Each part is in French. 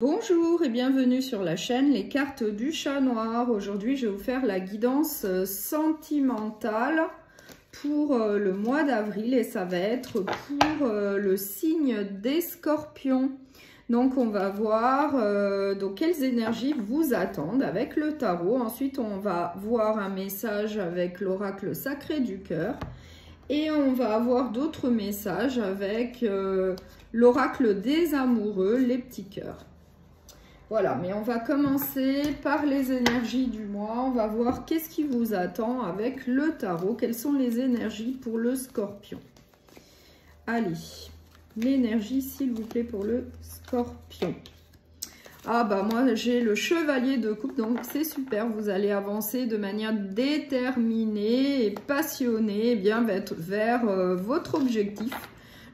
Bonjour et bienvenue sur la chaîne Les Cartes du Chat Noir. Aujourd'hui, je vais vous faire la guidance sentimentale pour le mois d'avril et ça va être pour le signe des Scorpions. Donc, on va voir quelles énergies vous attendent avec le tarot. Ensuite, on va voir un message avec l'oracle sacré du cœur. Et on va avoir d'autres messages avec l'oracle des amoureux, les petits cœurs. Voilà, mais on va commencer par les énergies du mois. On va voir qu'est-ce qui vous attend avec le tarot. Quelles sont les énergies pour le Scorpion? Allez, l'énergie, s'il vous plaît, pour le Scorpion. Ah bah moi, j'ai le chevalier de coupe, donc c'est super. Vous allez avancer de manière déterminée et passionnée bien vers votre objectif.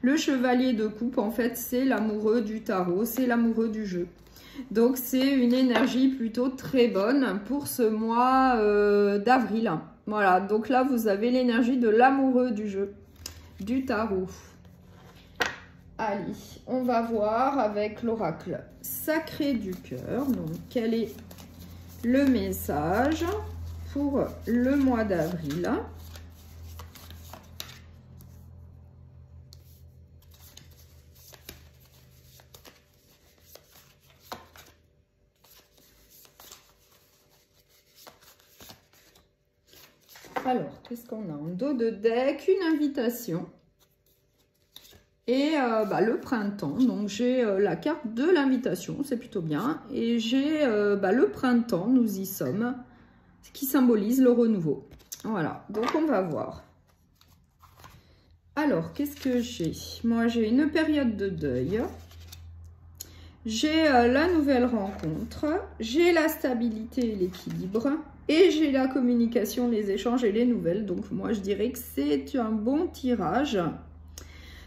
Le chevalier de coupe, en fait, c'est l'amoureux du tarot, c'est l'amoureux du jeu. Donc, c'est une énergie plutôt très bonne pour ce mois d'avril. Voilà, donc là, vous avez l'énergie de l'amoureux du jeu, du tarot. Allez, on va voir avec l'oracle sacré du cœur. Donc, quel est le message pour le mois d'avril ? Alors, qu'est-ce qu'on a en dos de deck? Une invitation et le printemps. Donc, j'ai la carte de l'invitation, c'est plutôt bien. Et j'ai le printemps, nous y sommes, ce qui symbolise le renouveau. Voilà, donc on va voir. Alors, qu'est-ce que j'ai? Moi, j'ai une période de deuil. J'ai la nouvelle rencontre. J'ai la stabilité et l'équilibre. Et j'ai la communication, les échanges et les nouvelles. Donc, moi, je dirais que c'est un bon tirage.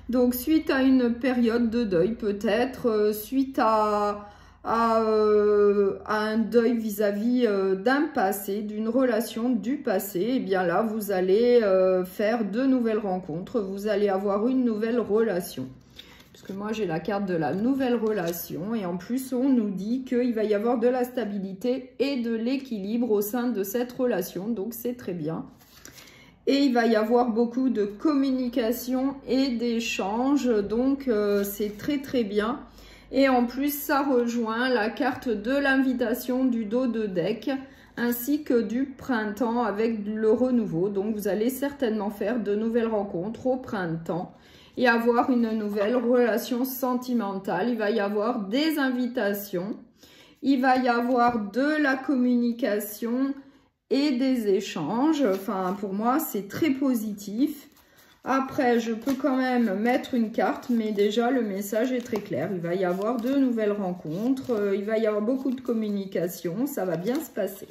Donc, suite à une période de deuil, peut-être, suite à un deuil vis-à-vis d'un passé, d'une relation du passé, et bien là, vous allez faire de nouvelles rencontres. Vous allez avoir une nouvelle relation. Parce que moi, j'ai la carte de la nouvelle relation. Et en plus, on nous dit qu'il va y avoir de la stabilité et de l'équilibre au sein de cette relation. Donc, c'est très bien. Et il va y avoir beaucoup de communication et d'échanges. Donc, c'est très, très bien. Et en plus, ça rejoint la carte de l'invitation du dos de deck ainsi que du printemps avec le renouveau. Donc, vous allez certainement faire de nouvelles rencontres au printemps et avoir une nouvelle relation sentimentale. Il va y avoir des invitations, il va y avoir de la communication et des échanges. Enfin, pour moi, c'est très positif. Après, je peux quand même mettre une carte, mais déjà, le message est très clair. Il va y avoir de nouvelles rencontres, il va y avoir beaucoup de communication, ça va bien se passer.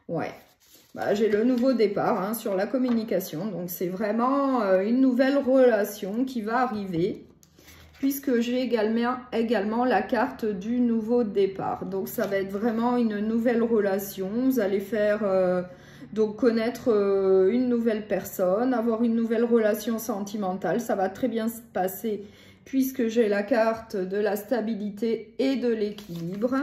Ouais. J'ai le nouveau départ sur la communication. Donc, c'est vraiment une nouvelle relation qui va arriver. Puisque j'ai également la carte du nouveau départ. Donc, ça va être vraiment une nouvelle relation. Vous allez faire donc connaître une nouvelle personne, avoir une nouvelle relation sentimentale. Ça va très bien se passer puisque j'ai la carte de la stabilité et de l'équilibre.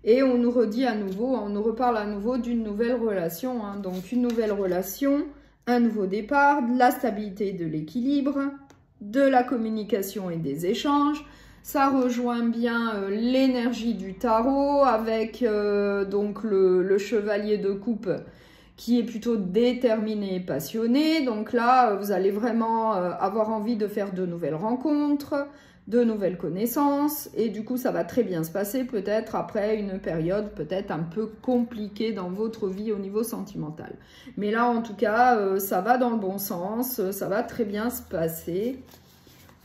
Et on nous redit à nouveau, on nous reparle à nouveau d'une nouvelle relation. Donc, une nouvelle relation, un nouveau départ, de la stabilité et de l'équilibre, de la communication et des échanges. Ça rejoint bien l'énergie du tarot avec donc le chevalier de coupe qui est plutôt déterminé et passionné. Donc là, vous allez vraiment avoir envie de faire de nouvelles rencontres, de nouvelles connaissances, et du coup ça va très bien se passer peut-être après une période peut-être un peu compliquée dans votre vie au niveau sentimental. Mais là en tout cas ça va dans le bon sens, ça va très bien se passer.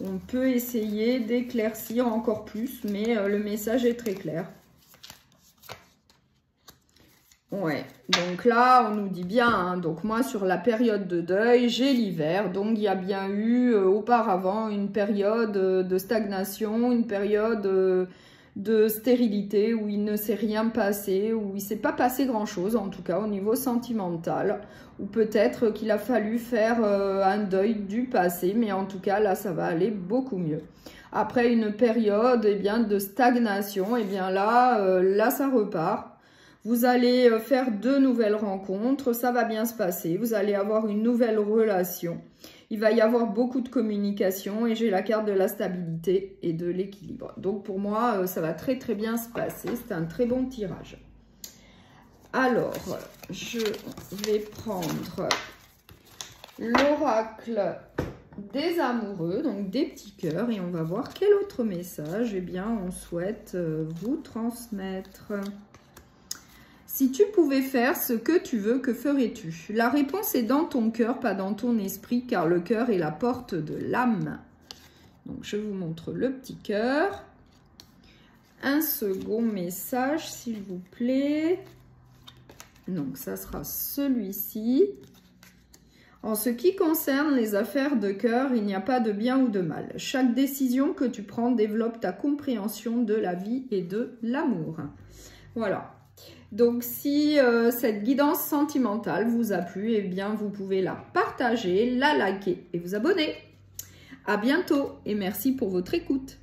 On peut essayer d'éclaircir encore plus, mais le message est très clair. Ouais, donc là, on nous dit bien, donc moi, sur la période de deuil, j'ai l'hiver. Donc, il y a bien eu auparavant une période de stagnation, une période de stérilité où il ne s'est rien passé, où il ne s'est pas passé grand-chose, en tout cas au niveau sentimental, ou peut-être qu'il a fallu faire un deuil du passé, mais en tout cas, là, ça va aller beaucoup mieux. après une période eh bien, de stagnation, eh bien là ça repart. Vous allez faire de nouvelles rencontres, ça va bien se passer. Vous allez avoir une nouvelle relation. Il va y avoir beaucoup de communication et j'ai la carte de la stabilité et de l'équilibre. Donc pour moi, ça va très très bien se passer. C'est un très bon tirage. Alors, je vais prendre l'oracle des amoureux, donc des petits cœurs. Et on va voir quel autre message eh bien, on souhaite vous transmettre. Si tu pouvais faire ce que tu veux, que ferais-tu? La réponse est dans ton cœur, pas dans ton esprit, car le cœur est la porte de l'âme. Donc, je vous montre le petit cœur. Un second message, s'il vous plaît. Donc, ça sera celui-ci. En ce qui concerne les affaires de cœur, il n'y a pas de bien ou de mal. Chaque décision que tu prends développe ta compréhension de la vie et de l'amour. Voilà. Donc, si cette guidance sentimentale vous a plu, eh bien, vous pouvez la partager, la liker et vous abonner. À bientôt et merci pour votre écoute.